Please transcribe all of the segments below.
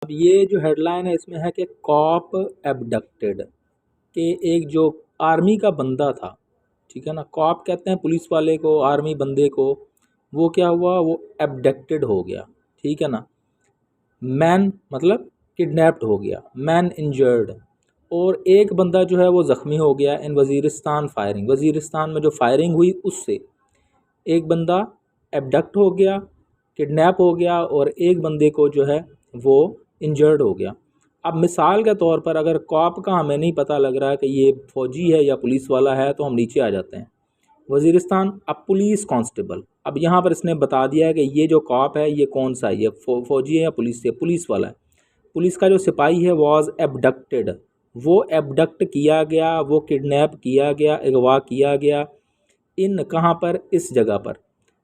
अब ये जो हेडलाइन है इसमें है कि कॉप एबडक्टेड, कि एक जो आर्मी का बंदा था, ठीक है ना, कॉप कहते हैं पुलिस वाले को, आर्मी बंदे को, वो क्या हुआ, वो एबडक्टेड हो गया, ठीक है ना। मैन मतलब किडनैप्ड हो गया, मैन इंजर्ड, और एक बंदा जो है वो ज़ख्मी हो गया इन वज़ीरिस्तान फायरिंग, वज़ीरिस्तान में जो फायरिंग हुई उससे एक बंदा एबडक्ट हो गया, किडनैप हो गया, और एक बंदे को जो है वो इंजर्ड हो गया। अब मिसाल के तौर पर अगर कॉप का हमें नहीं पता लग रहा है कि ये फ़ौजी है या पुलिस वाला है तो हम नीचे आ जाते हैं। वज़ीरिस्तान, अब पुलिस कांस्टेबल, अब यहाँ पर इसने बता दिया है कि ये जो कॉप है ये कौन सा है, ये फ़ौजी है या पुलिस से, पुलिस वाला है। पुलिस का जो सिपाही है वॉज एबडक्टेड, वो एबडक्ट किया गया, वो किडनैप किया गया, अगवा किया गया, इन कहाँ पर, इस जगह पर।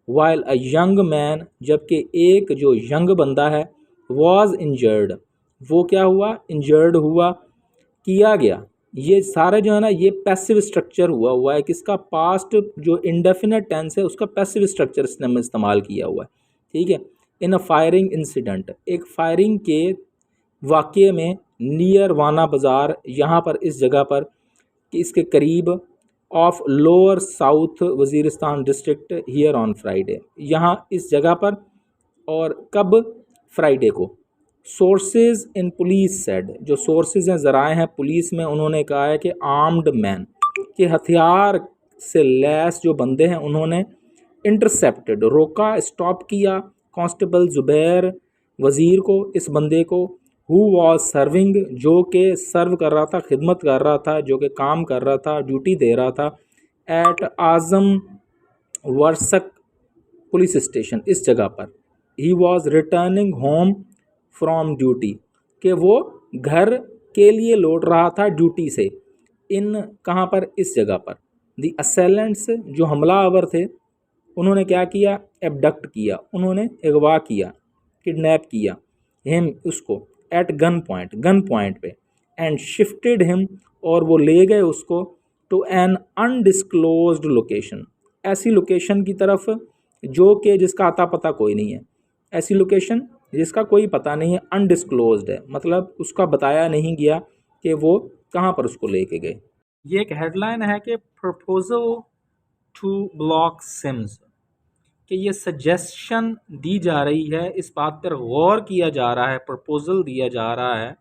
वाइल अ यंग मैन, जबकि एक जो यंग बंदा है, वॉज इंजर्ड, वो क्या हुआ, इंजर्ड हुआ, किया गया। ये सारा जो है ना ये पैसिव स्ट्रक्चर हुआ है, किसका, पास्ट जो इंडेफिनेट टेंस है उसका पैसिव स्ट्रक्चर इसने इस्तेमाल किया हुआ है, ठीक है। इन अ फायरिंग इंसिडेंट, एक फायरिंग के वाक़ये में, नियर वाना बाज़ार, यहाँ पर इस जगह पर, कि इसके करीब, of lower south Waziristan district, here on Friday, यहाँ इस जगह पर, और कब, फ्राइडे को। सोर्सेज इन पुलिस सेड, जो सोर्सेज हैं, ज़राए हैं पुलिस में, उन्होंने कहा है कि आर्म्ड मैन, कि हथियार से लैस जो बंदे हैं उन्होंने इंटरसेप्टेड, रोका, स्टॉप किया, कांस्टेबल ज़ुबैर वज़ीर को, इस बंदे को, हु वॉज सर्विंग, जो कि सर्व कर रहा था, खिदमत कर रहा था, जो कि काम कर रहा था, ड्यूटी दे रहा था, एट आज़म वर्सक पुलिस स्टेशन, इस जगह पर। He was returning home from duty, कि वो घर के लिए लौट रहा था ड्यूटी से, इन कहाँ पर, इस जगह पर। द असेलेंट्स, जो हमलावर थे, उन्होंने क्या किया, एबडक्ट किया, उन्होंने अगवा किया, किडनैप किया, हिम, उसको, एट गन पॉइंट पे, एंड शिफ्टेड हिम, और वो ले गए उसको, टू एन अनडिस्क्लोज्ड लोकेशन, ऐसी लोकेशन की तरफ जो कि जिसका अता पता कोई नहीं है, ऐसी लोकेशन जिसका कोई पता नहीं है, अनडिस्क्लोज्ड है, मतलब उसका बताया नहीं गया कि वो कहाँ पर उसको लेके गए। ये एक हेडलाइन है कि प्रपोजल टू ब्लॉक सिम्स, कि ये सजेशन दी जा रही है, इस बात पर गौर किया जा रहा है, प्रपोजल दिया जा रहा है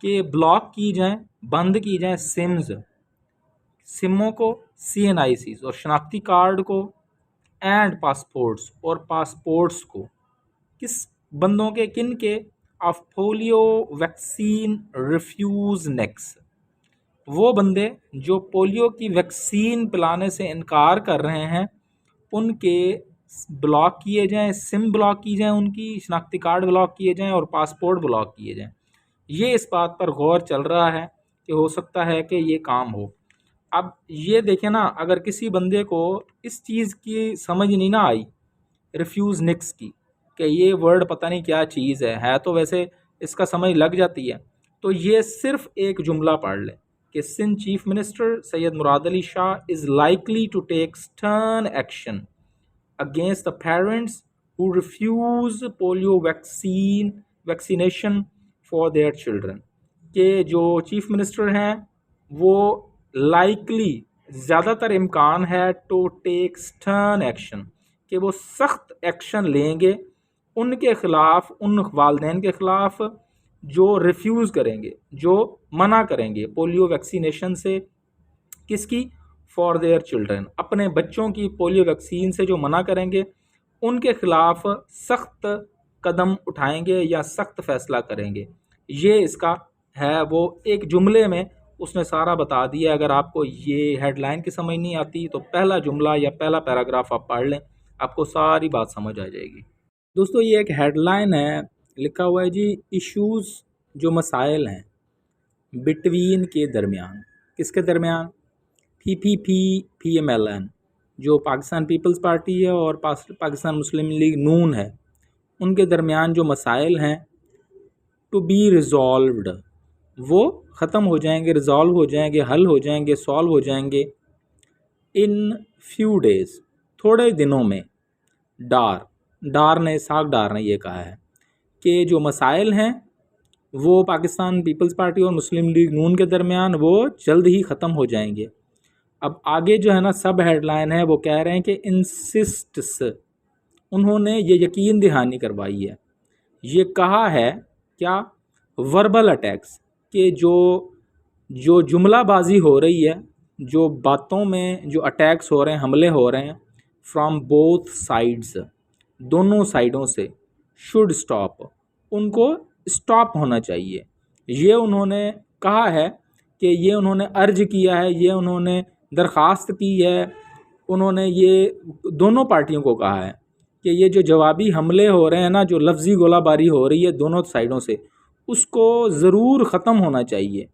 कि ब्लॉक की जाएं, बंद की जाएं सिम्स, सिमों को, CNICs और शनाख्ती कार्ड को, एंड पासपोर्ट्स, और पासपोर्ट्स को, किस बंदों के, किन के, of polio vaccine refuseniks, वो बंदे जो पोलियो की वैक्सीन पिलाने से इनकार कर रहे हैं, उनके ब्लॉक किए जाएं, सिम ब्लॉक की जाएं, उनकी शनाख्ती कार्ड ब्लॉक किए जाएं, और पासपोर्ट ब्लॉक किए जाएं। ये इस बात पर गौर चल रहा है कि हो सकता है कि ये काम हो। अब ये देखें ना, अगर किसी बंदे को इस चीज़ की समझ नहीं ना आई, रिफ्यूज़ निक्स की, कि ये वर्ड पता नहीं क्या चीज़ है तो वैसे इसका समझ लग जाती है, तो ये सिर्फ एक जुमला पढ़ ले कि Sindh chief minister Syed Murad Ali Shah is likely to take stern action against the parents who refuse polio vaccination for their children, के जो चीफ मिनिस्टर हैं वो लाइकली, ज़्यादातर इम्कान है, टू टेक स्टर्न एक्शन, कि वो सख्त एक्शन लेंगे उनके ख़िलाफ़, उन वालदैन के ख़िलाफ़ जो रिफ्यूज़ करेंगे, जो मना करेंगे पोलियो वैक्सीनेशन से, किसकी, फॉर देयर चिल्ड्रन, अपने बच्चों की पोलियो वैक्सीन से जो मना करेंगे उनके ख़िलाफ़ सख्त कदम उठाएंगे या सख्त फ़ैसला करेंगे। ये इसका है, वो एक जुमले में उसने सारा बता दिया। अगर आपको ये हेडलाइन की समझ नहीं आती तो पहला जुमला या पहला पैराग्राफ आप पढ़ लें, आपको सारी बात समझ आ जाएगी। दोस्तों ये एक हेडलाइन है, लिखा हुआ है जी, इश्यूज़, जो मसाइल हैं बिटवीन के दरमियान, किसके दरमियान, PPP PMLN, जो पाकिस्तान पीपल्स पार्टी है और पाकिस्तान मुस्लिम लीग नून है, उनके दरमियान जो मसाइल हैं, टू बी रिजॉल्व्ड, वो ख़त्म हो जाएंगे, रिजॉल्व हो जाएंगे, हल हो जाएंगे, सॉल्व हो जाएंगे, इन फ्यू डेज़, थोड़े दिनों में। डार ने, इसाक डार ने ये कहा है कि जो मसाइल हैं वो पाकिस्तान पीपल्स पार्टी और मुस्लिम लीग नून के दरमियान वो जल्द ही ख़त्म हो जाएंगे। अब आगे जो है ना सब हेडलाइन है वो कह रहे हैं कि इंसिस्ट्स, उन्होंने ये यकीन दहानी करवाई है, ये कहा है क्या, वर्बल अटैक्स, कि जो जो जुमलाबाजी हो रही है, जो बातों में जो अटैक्स हो रहे हैं, हमले हो रहे हैं, फ्रॉम बोथ साइड्स, दोनों साइडों से, शुड स्टॉप, उनको स्टॉप होना चाहिए। ये उन्होंने कहा है कि ये उन्होंने अर्ज किया है, ये उन्होंने दरख्वास्त की है, उन्होंने ये दोनों पार्टियों को कहा है कि ये जो जवाबी हमले हो रहे हैं ना, जो लफ्ज़ी गोलाबारी हो रही है दोनों साइडों से, उसको ज़रूर ख़त्म होना चाहिए।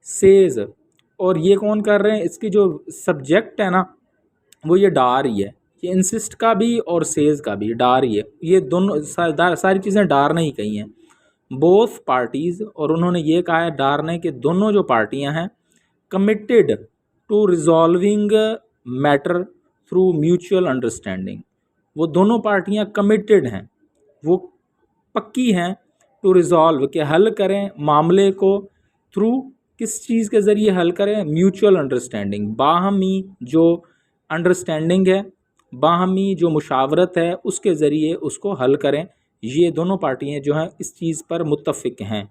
सेज़, और ये कौन कर रहे हैं, इसकी जो सब्जेक्ट है ना वो ये डा रही है, ये इंसिस्ट का भी और सेज़ का भी डा रही है, ये दोनों सारी चीज़ें डार नहीं कही हैं, बोथ पार्टीज़। और उन्होंने ये कहा है डारने के दोनों जो पार्टियां हैं committed to resolving matter through mutual understanding, वो दोनों पार्टियां कमिटेड हैं, वो पक्की हैं टू रिज़ॉल्व, के हल करें मामले को, थ्रू किस चीज़ के ज़रिए हल करें, म्यूचुअल अंडरस्टैंडिंग, बाहमी जो अंडरस्टैंडिंग है, बाहमी जो मुशावरत है उसके ज़रिए उसको हल करें। ये दोनों पार्टियां जो हैं इस चीज़ पर मुत्तफ़िक हैं।